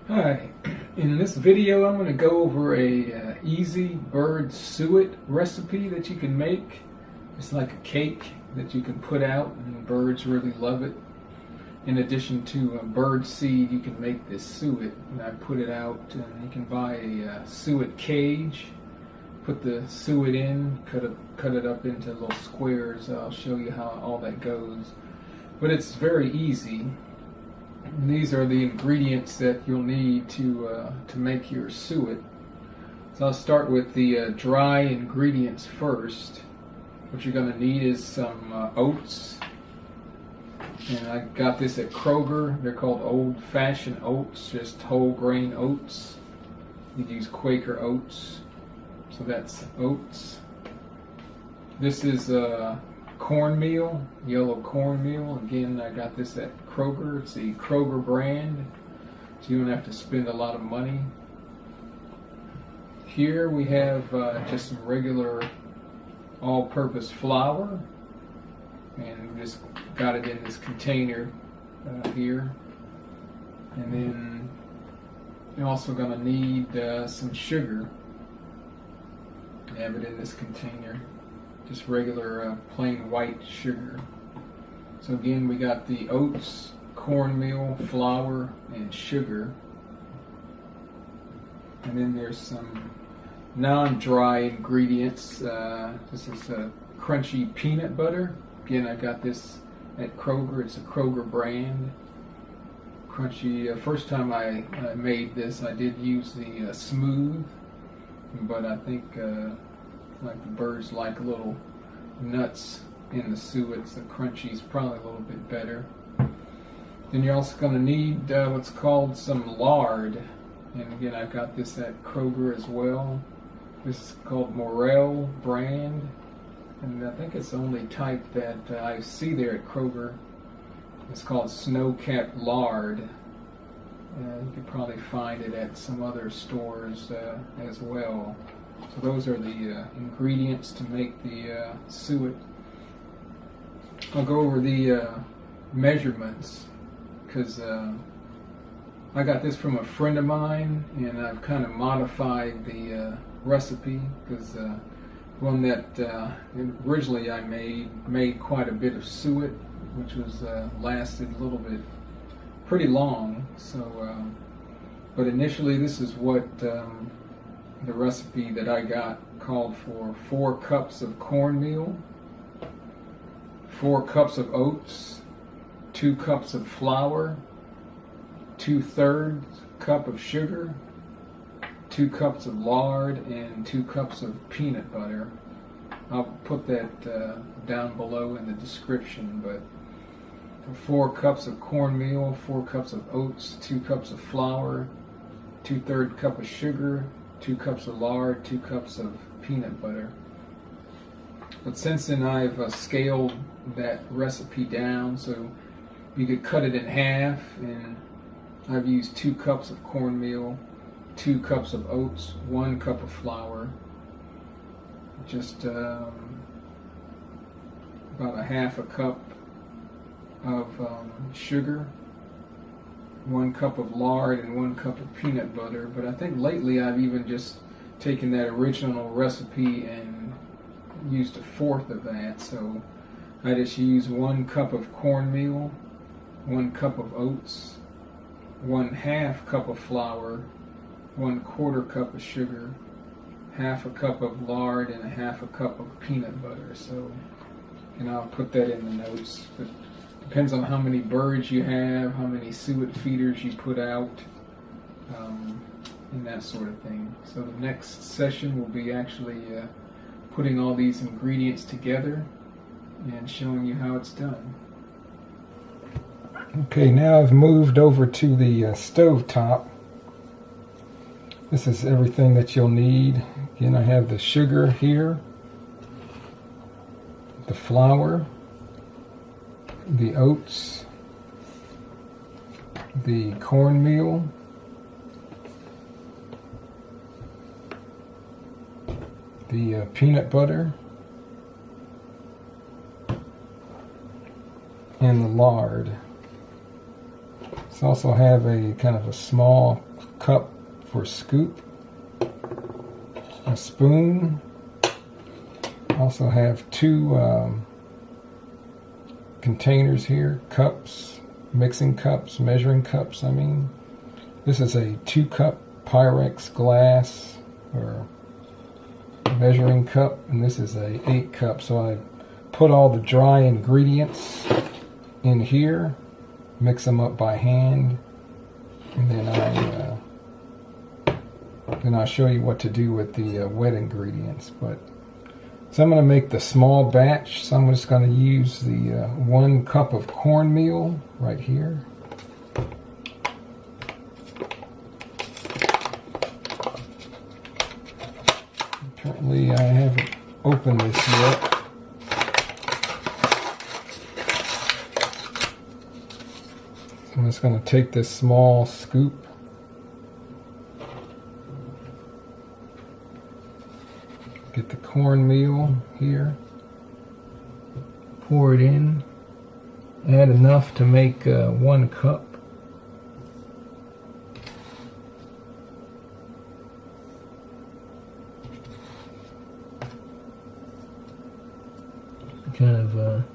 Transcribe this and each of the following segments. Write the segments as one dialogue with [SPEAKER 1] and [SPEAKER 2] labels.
[SPEAKER 1] Hi, in this video I'm going to go over a easy bird suet recipe that you can make. It's like a cake that you can put out and birds really love it. In addition to bird seed, you can make this suet, and I put it out, and you can buy a suet cage, put the suet in, cut it up into little squares. I'll show you how all that goes, but it's very easy. And these are the ingredients that you'll need to make your suet. So I'll start with the dry ingredients first. What you're going to need is some oats, and I got this at Kroger. They're called old-fashioned oats, just whole grain oats. You use Quaker oats, so that's oats. This is cornmeal, yellow cornmeal. Again, I got this at Kroger. It's the Kroger brand, so you don't have to spend a lot of money. Here we have just some regular all-purpose flour, and we just got it in this container here. And then you're also going to need some sugar. Have it in this container. Just regular plain white sugar. So again, we got the oats, cornmeal, flour, and sugar. And then there's some non-dry ingredients. This is crunchy peanut butter. Again, I got this at Kroger. It's a Kroger brand. Crunchy. First time I made this, I did use the smooth, but I think like the birds like little nuts in the suet, so crunchy is probably a little bit better. Then you're also going to need what's called some lard, and again I got this at Kroger as well. This is called Morel brand, and I think it's the only type that I see there at Kroger. It's called snow-capped lard. You could probably find it at some other stores as well. So those are the ingredients to make the suet. I'll go over the measurements because I got this from a friend of mine, and I've kind of modified the recipe because one that originally I made quite a bit of suet, which was lasted a little bit pretty long. So, but initially this is what the recipe that I got called for: 4 cups of cornmeal, 4 cups of oats, 2 cups of flour, 2/3 cup of sugar, 2 cups of lard, and 2 cups of peanut butter. I'll put that down below in the description, but 4 cups of cornmeal, 4 cups of oats, 2 cups of flour, 2/3 cup of sugar, 2 cups of lard, 2 cups of peanut butter. But since then I've scaled that recipe down so you could cut it in half, and I've used 2 cups of cornmeal, 2 cups of oats, 1 cup of flour, just about a half a cup of sugar, 1 cup of lard, and 1 cup of peanut butter. But I think lately I've even just taken that original recipe and used 1/4 of that. So I just use 1 cup of cornmeal, 1 cup of oats, 1/2 cup of flour, 1/4 cup of sugar, 1/2 cup of lard, and 1/2 cup of peanut butter. So, and I'll put that in the notes. But depends on how many birds you have, how many suet feeders you put out, and that sort of thing. So the next session will be actually putting all these ingredients together and showing you how it's done. Okay, now I've moved over to the stove top. This is everything that you'll need. Again, I have the sugar here, the flour, the oats, the cornmeal, the peanut butter, and the lard. It's also have a kind of a small cup for scoop, a spoon. Also have two containers here, cups, mixing cups, measuring cups, I mean. This is a 2-cup Pyrex glass or measuring cup, and this is a 8-cup. So I put all the dry ingredients in here, mix them up by hand, and then I'll show you what to do with the wet ingredients. But so I'm going to make the small batch. So I'm just going to use the 1 cup of cornmeal right here. Apparently I haven't opened this yet. So I'm just going to take this small scoop, get the cornmeal here, pour it in, add enough to make 1 cup. Kind of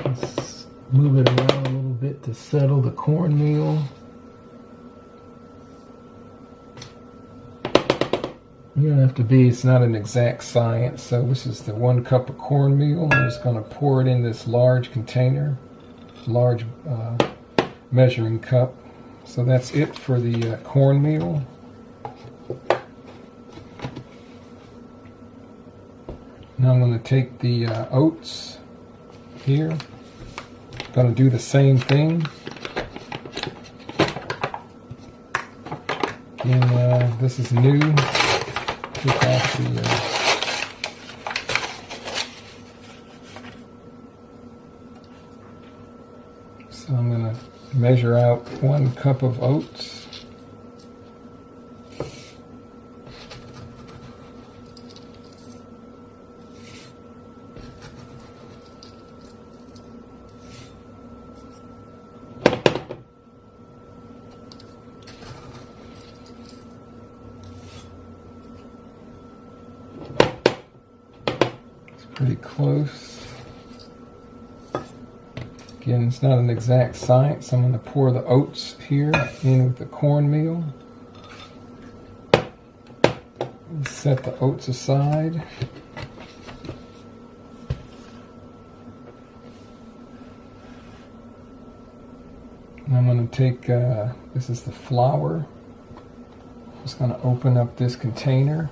[SPEAKER 1] let's move it around a little bit to settle the cornmeal. You don't have to be, it's not an exact science. So this is the 1 cup of cornmeal. I'm just going to pour it in this large container, large measuring cup. So that's it for the cornmeal. Now I'm going to take the oats here. Going to do the same thing. And this is new. Take off so I'm going to measure out 1 cup of oats. Pretty close. Again, it's not an exact science. I'm going to pour the oats here in with the cornmeal. Set the oats aside. I'm going to take, this is the flour. Just going to open up this container.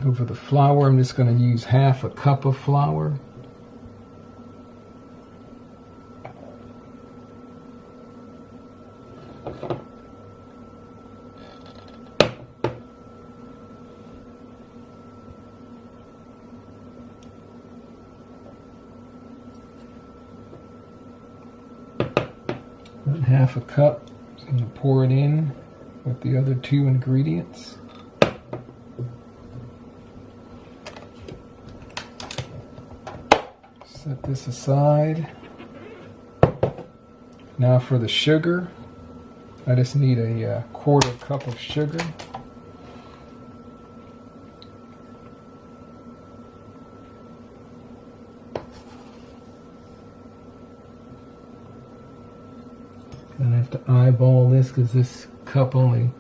[SPEAKER 1] Over the flour, I'm just going to use 1/2 cup of flour. About 1/2 cup. I'm going to pour it in with the other 2 ingredients. Set this aside. Now for the sugar, I just need a 1/4 cup of sugar. Gonna have to eyeball this because this cup only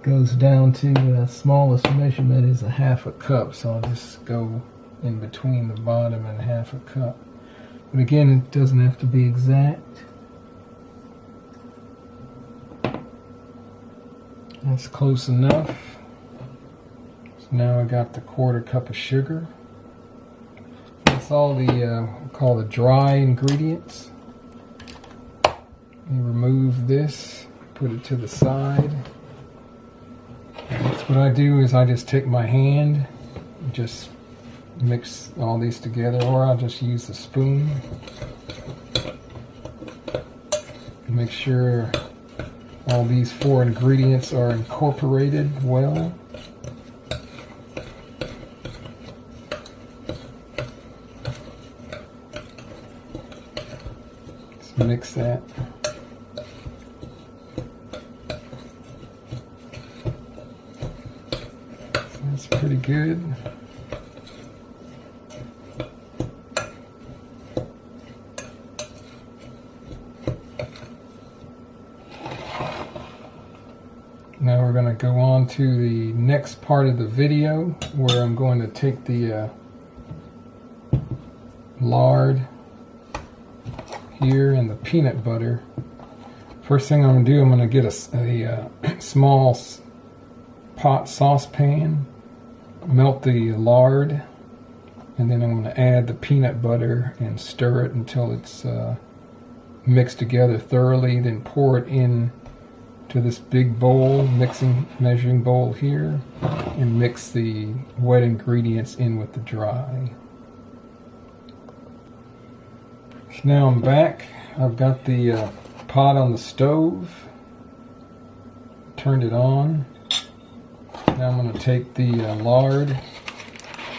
[SPEAKER 1] goes down to the smallest measurement is 1/2 cup, so I'll just go in between the bottom and 1/2 cup. But again, it doesn't have to be exact. That's close enough. So now I got the 1/4 cup of sugar. That's all the we'll call the dry ingredients. You remove this, put it to the side. That's what I do is I just take my hand and just mix all these together, or I'll just use the spoon. Make sure all these 4 ingredients are incorporated well. Just mix that. That's pretty good. Now we're going to go on to the next part of the video where I'm going to take the lard here and the peanut butter. First thing I'm going to do, I'm going to get a small pot saucepan, melt the lard, and then I'm going to add the peanut butter and stir it until it's mixed together thoroughly, then pour it in to this big bowl, measuring bowl here, and mix the wet ingredients in with the dry. So now I'm back. I've got the pot on the stove, turned it on. Now I'm going to take the lard.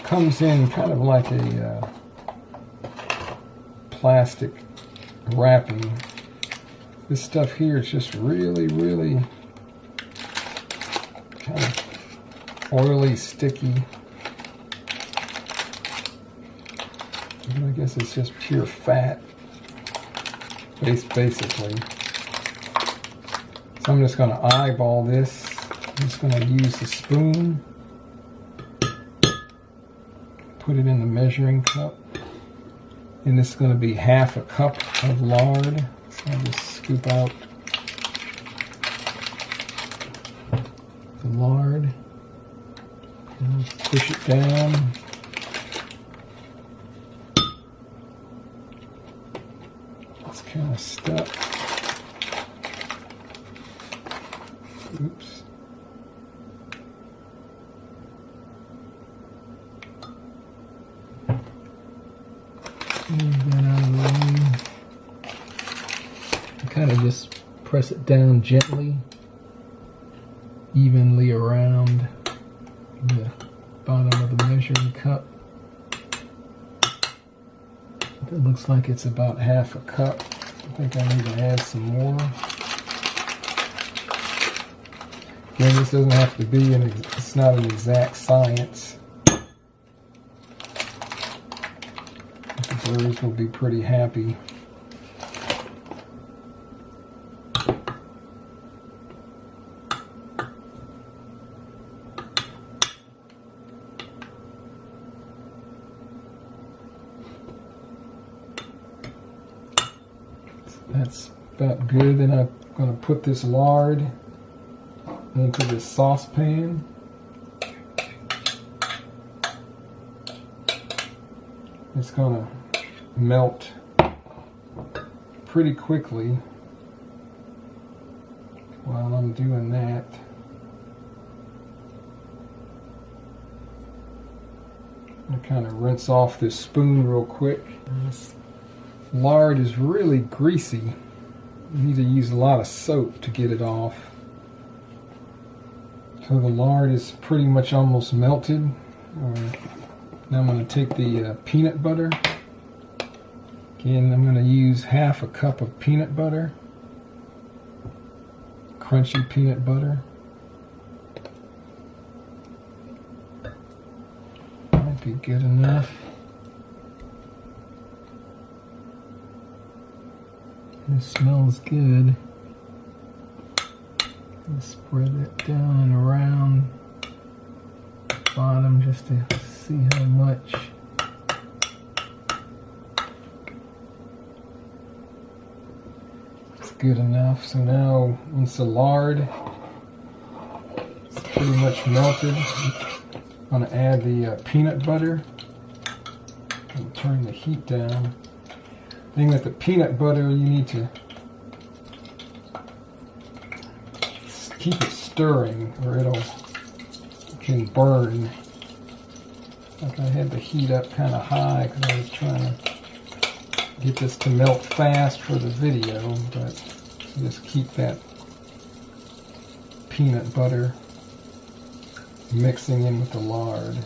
[SPEAKER 1] Comes in kind of like a plastic wrapping. This stuff here is just really, really kind of oily, sticky. I guess it's just pure fat, basically. So I'm just going to eyeball this. I'm just going to use the spoon, put it in the measuring cup, and this is going to be half a cup of lard. So I'll just scoop out the lard and push it down. It's kind of stuck. Oops. Move that out of the way. Kind of just press it down gently, evenly around the bottom of the measuring cup. It looks like it's about half a cup. I think I need to add some more. Again, this doesn't have to be it's not an exact science. The birds will be pretty happy. That's about good. Then I'm going to put this lard into this saucepan. It's going to melt pretty quickly while I'm doing that. I'm going to kind of rinse off this spoon real quick. This lard is really greasy. You need to use a lot of soap to get it off. So the lard is pretty much almost melted. Now I'm going to take the peanut butter. Again, I'm going to use half a cup of peanut butter. Crunchy peanut butter. Might be good enough. This smells good. Just spread it down and around the bottom just to see how much. It's good enough. So now, once the lard is pretty much melted, I'm going to add the peanut butter and turn the heat down. The thing with the peanut butter, you need to keep it stirring or it can burn. Like I had the heat up kind of high because I was trying to get this to melt fast for the video, but just keep that peanut butter mixing in with the lard.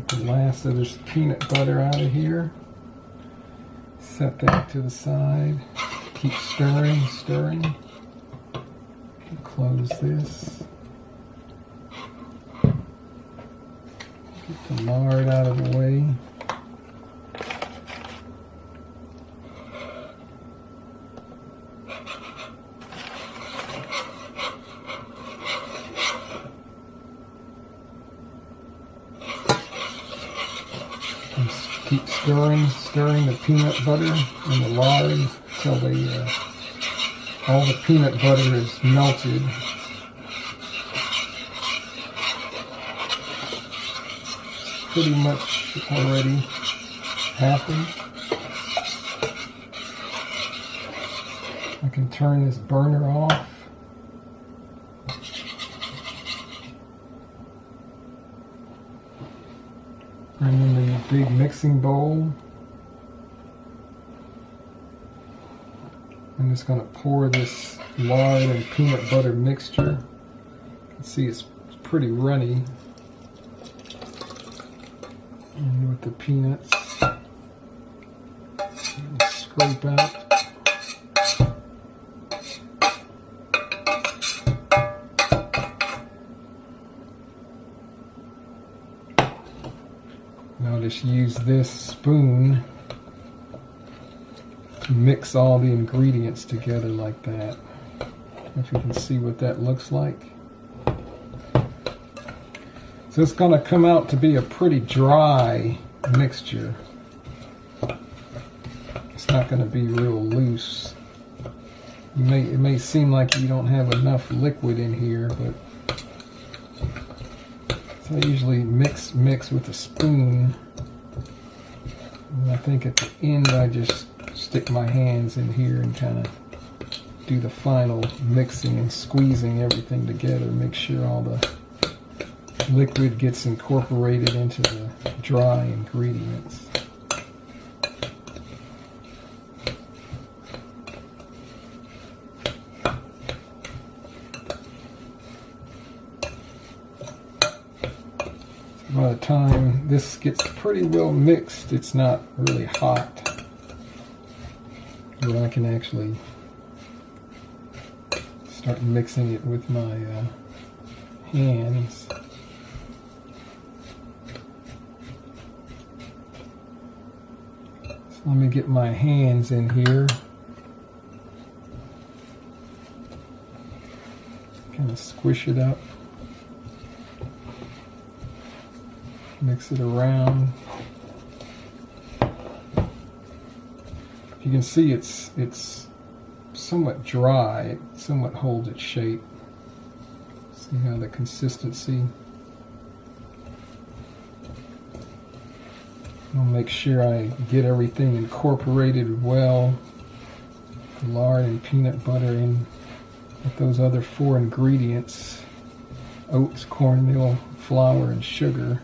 [SPEAKER 1] the last of this peanut butter out of here. Set that to the side. Keep stirring, stirring. Close this. Get the lard out of the way. Keep stirring the peanut butter and the lard until all the peanut butter is melted. Pretty much already happened. I can turn this burner off. And in the big mixing bowl, I'm just going to pour this lard and peanut butter mixture. You can see it's pretty runny. And with the peanuts, scrape out. Now just use this spoon to mix all the ingredients together like that. If you can see what that looks like. So it's going to come out to be a pretty dry mixture. It's not going to be real loose. It may seem like you don't have enough liquid in here, but so I usually mix with a spoon. And I think at the end I just stick my hands in here and kind of do the final mixing and squeezing everything together. Make sure all the liquid gets incorporated into the dry ingredients. By the time this gets pretty well mixed, it's not really hot, where I can actually start mixing it with my hands. So let me get my hands in here. Kind of squish it up. Mix it around. You can see it's somewhat dry. It somewhat holds its shape. See how the consistency. I'll make sure I get everything incorporated well. The lard and peanut butter in with those other 4 ingredients: oats, cornmeal, flour, and sugar.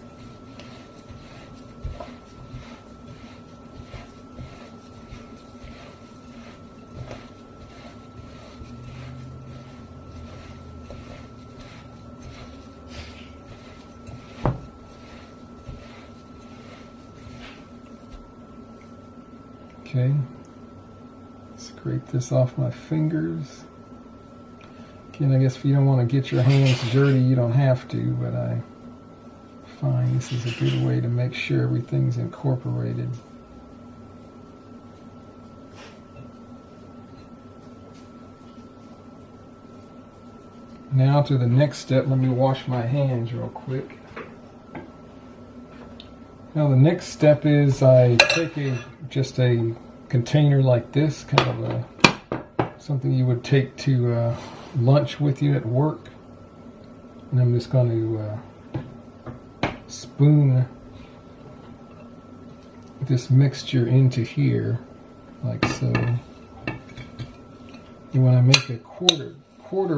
[SPEAKER 1] Okay, scrape this off my fingers. Again, I guess if you don't want to get your hands dirty, you don't have to, but I find this is a good way to make sure everything's incorporated. Now to the next step. Let me wash my hands real quick. Now the next step is I take just a container like this, kind of something you would take to lunch with you at work, and I'm just going to spoon this mixture into here, like so. And when I make a quarter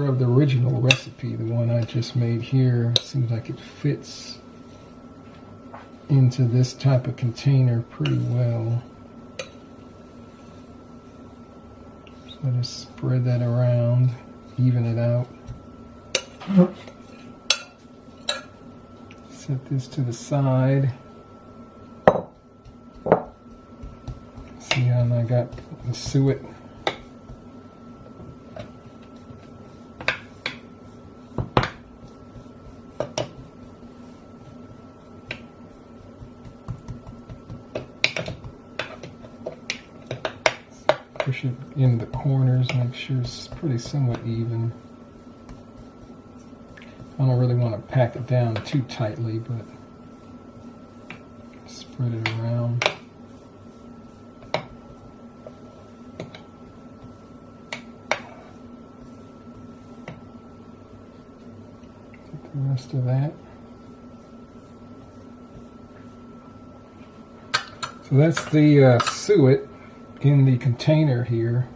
[SPEAKER 1] of the original recipe, the one I just made here, it seems like it fits into this type of container pretty well. So I just spread that around, even it out. Set this to the side. got the suet. Push it in the corners, make sure it's pretty somewhat even. I don't really want to pack it down too tightly, but spread it around. Get the rest of that. So that's the suet in the container here.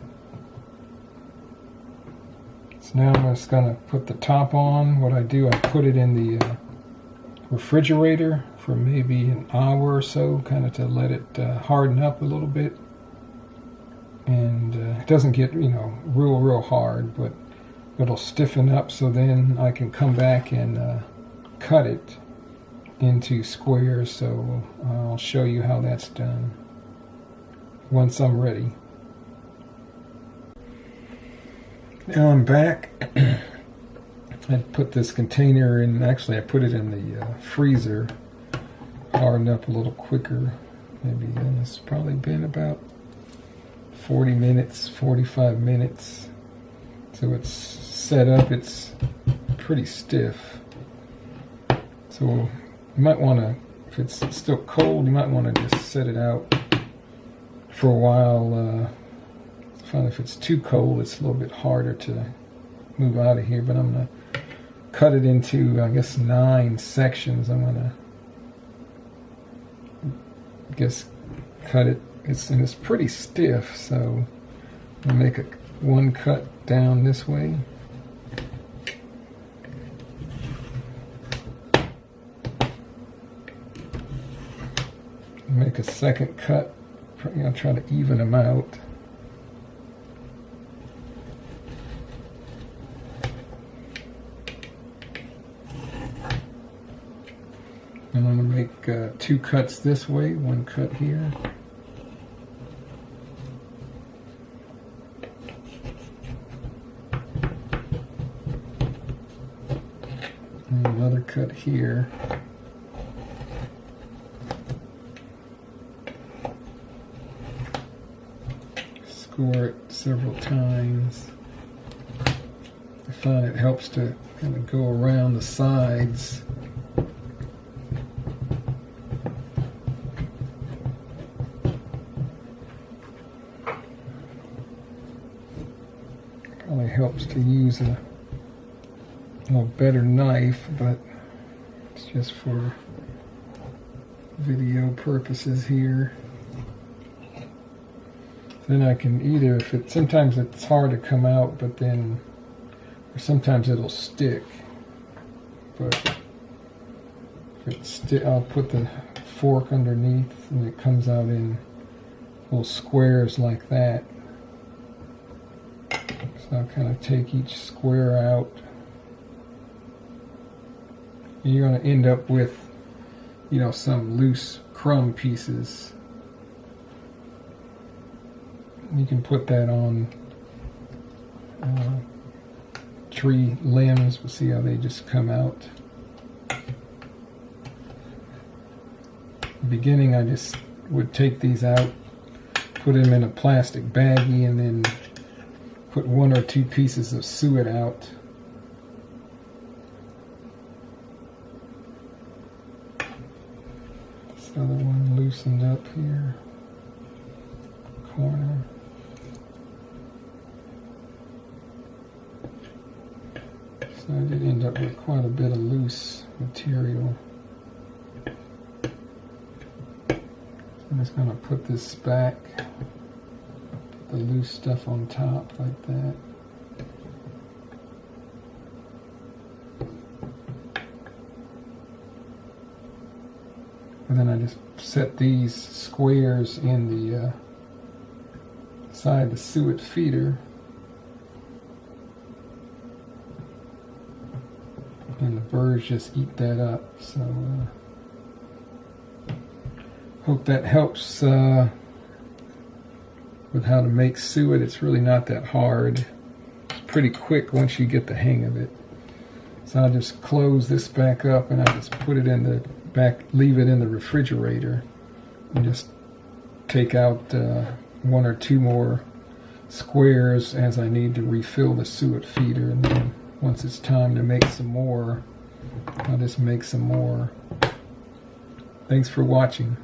[SPEAKER 1] So now I'm just going to put the top on. What I do, I put it in the refrigerator for maybe an hour or so, kind of to let it harden up a little bit. And it doesn't get, real hard, but it'll stiffen up, so then I can come back and cut it into squares. So I'll show you how that's done once I'm ready. Now I'm back. I put this container in, actually I put it in the freezer, hardened up a little quicker. Maybe it's probably been about 40 minutes, 45 minutes. So it's set up, it's pretty stiff. So you might want to, if it's still cold, you might want to just set it out for a while. I find if it's too cold, it's a little bit harder to move out of here, but I'm going to cut it into, I guess, 9 sections. I'm going to, cut it. It's pretty stiff, so I'll make one cut down this way. Make a second cut. I'll try to even them out. I'm going to make 2 cuts this way, 1 cut here. And another cut here. Score it several times. I find it helps to kind of go around the sides. Probably helps to use a better knife, but it's just for video purposes here. Then I can either, sometimes it's hard to come out, but then, or sometimes it'll stick. But if I'll put the fork underneath and it comes out in little squares like that. So I'll kind of take each square out. And you're going to end up with, some loose crumb pieces. You can put that on tree limbs. We'll see how they just come out. In the beginning, I just would take these out, put them in a plastic baggie, and then put 1 or 2 pieces of suet out. This other one loosened up here, corner. So I did end up with quite a bit of loose material. I'm just going to put this back, put the loose stuff on top like that. And then I just set these squares in the side the suet feeder. And the birds just eat that up. So hope that helps with how to make suet. It's really not that hard. It's pretty quick once you get the hang of it. So I'll just close this back up and I just put it in the back, leave it in the refrigerator, and just take out 1 or 2 more squares as I need to refill the suet feeder. And then once it's time to make some more, I'll just make some more. Thanks for watching.